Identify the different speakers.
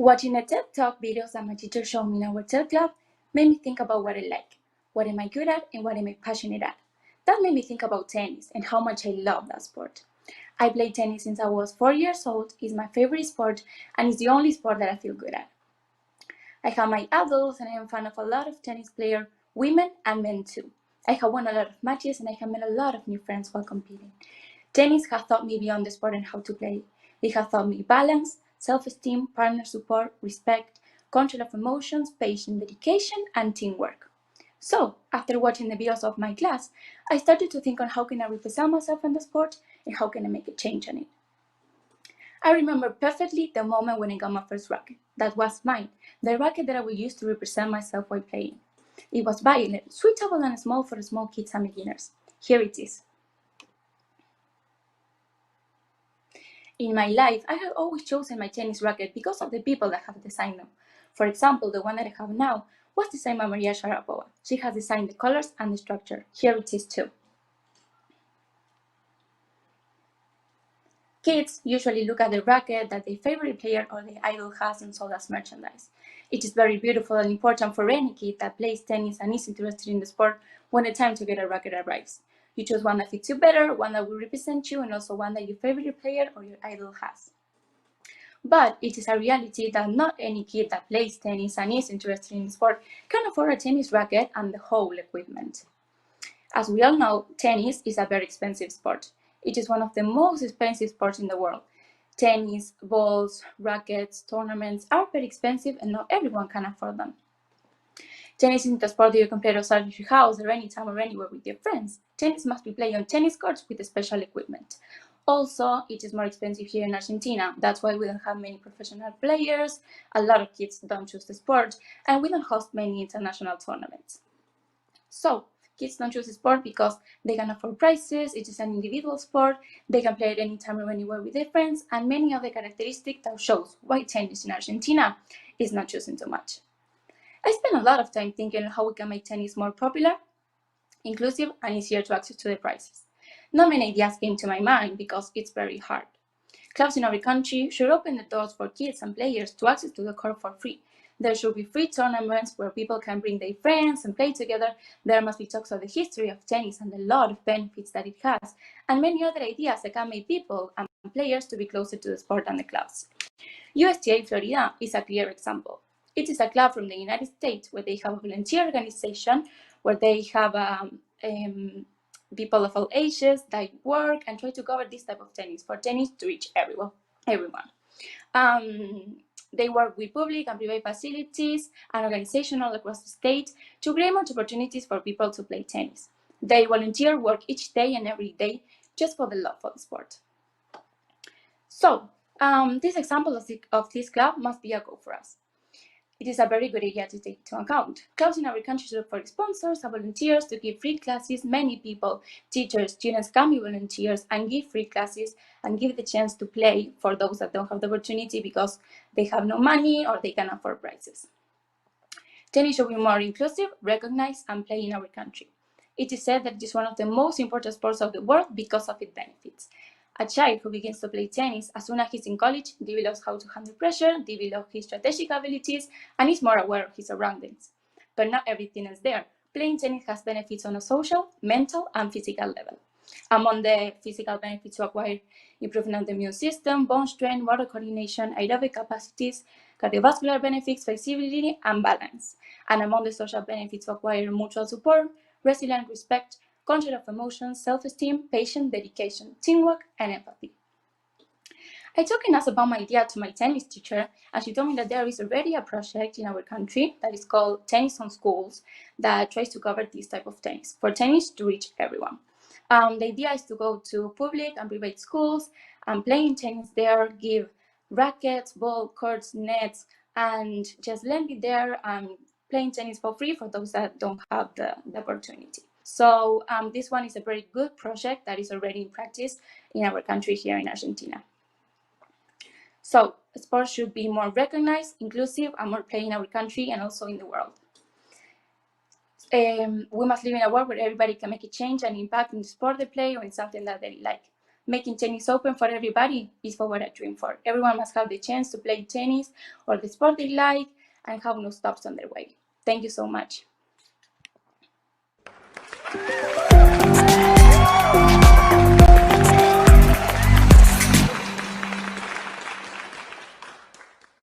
Speaker 1: Watching the TED Talk videos that my teacher showed me in our TED Club made me think about what I like, what am I good at, and what am I passionate at. That made me think about tennis and how much I love that sport. I played tennis since I was 4 years old, it's my favorite sport, and it's the only sport that I feel good at. I have my idols, and I am a fan of a lot of tennis players, women and men too. I have won a lot of matches, and I have made a lot of new friends while competing. Tennis has taught me beyond the sport and how to play. It has taught me balance, self-esteem, partner support, respect, control of emotions, patience, dedication, and teamwork. So, after watching the videos of my class, I started to think on how can I represent myself in the sport and how can I make a change on it. I remember perfectly the moment when I got my first racket. That was mine, the racket that I would use to represent myself while playing. It was violet, suitable and small for small kids and beginners. Here it is. In my life, I have always chosen my tennis racket because of the people that have designed them. For example, the one that I have now was designed by Maria Sharapova. She has designed the colors and the structure. Here it is too. Kids usually look at the racket that their favorite player or their idol has and sold as merchandise. It is very beautiful and important for any kid that plays tennis and is interested in the sport when the time to get a racket arrives. You choose one that fits you better, one that will represent you, and also one that your favorite player or your idol has. But it is a reality that not any kid that plays tennis and is interested in the sport can afford a tennis racket and the whole equipment. As we all know, tennis is a very expensive sport. It is one of the most expensive sports in the world. Tennis, balls, rackets, tournaments are very expensive and not everyone can afford them. Tennis isn't a sport that you can play outside of your house or anytime or anywhere with your friends. Tennis must be played on tennis courts with special equipment. Also, it is more expensive here in Argentina. That's why we don't have many professional players, a lot of kids don't choose the sport, and we don't host many international tournaments. So, kids don't choose the sport because they can afford prizes, it is an individual sport, they can play it anytime or anywhere with their friends, and many other characteristics that shows why tennis in Argentina is not chosen too much. I spent a lot of time thinking how we can make tennis more popular, inclusive, and easier to access to the prizes. Not many ideas came to my mind because it's very hard. Clubs in our country should open the doors for kids and players to access to the court for free. There should be free tournaments where people can bring their friends and play together. There must be talks of the history of tennis and the lot of benefits that it has, and many other ideas that can make people and players to be closer to the sport and the clubs. USTA Florida is a clear example. It is a club from the United States where they have a volunteer organization, where they have people of all ages that work and try to cover this type of tennis, for tennis to reach everyone. They work with public and private facilities and organizations all across the state to create more opportunities for people to play tennis. They volunteer work each day and every day just for the love for the sport. So, this example of this club must be a goal for us. It is a very good idea to take into account. Clubs in our country should look for sponsors and volunteers to give free classes. Many people, teachers, students can be volunteers and give free classes and give the chance to play for those that don't have the opportunity because they have no money or they can afford prizes. Tennis should be more inclusive, recognized, and play in our country. It is said that it is one of the most important sports of the world because of its benefits. A child who begins to play tennis as soon as he's in college develops how to handle pressure, develops his strategic abilities, and is more aware of his surroundings. But not everything is there. Playing tennis has benefits on a social, mental, and physical level. Among the physical benefits to acquire improvement of the immune system, bone strength, motor coordination, aerobic capacities, cardiovascular benefits, flexibility, and balance. And among the social benefits to acquire mutual support, resilience, respect, control of emotions, self-esteem, patience, dedication, teamwork, and empathy. I talked enough about my idea to my tennis teacher, and she told me that there is already a project in our country that is called Tennis on Schools that tries to cover this type of tennis, for tennis to reach everyone. The idea is to go to public and private schools and playing tennis there, give rackets, ball, courts, nets, and just land it there and playing tennis for free for those that don't have the opportunity. So this one is a very good project that is already in practice in our country here in Argentina. So sports should be more recognized, inclusive, and more played in our country and also in the world. We must live in a world where everybody can make a change and impact in the sport they play or in something that they like. Making tennis open for everybody is what I dream for. Everyone must have the chance to play tennis or the sport they like and have no stops on their way. Thank you so much.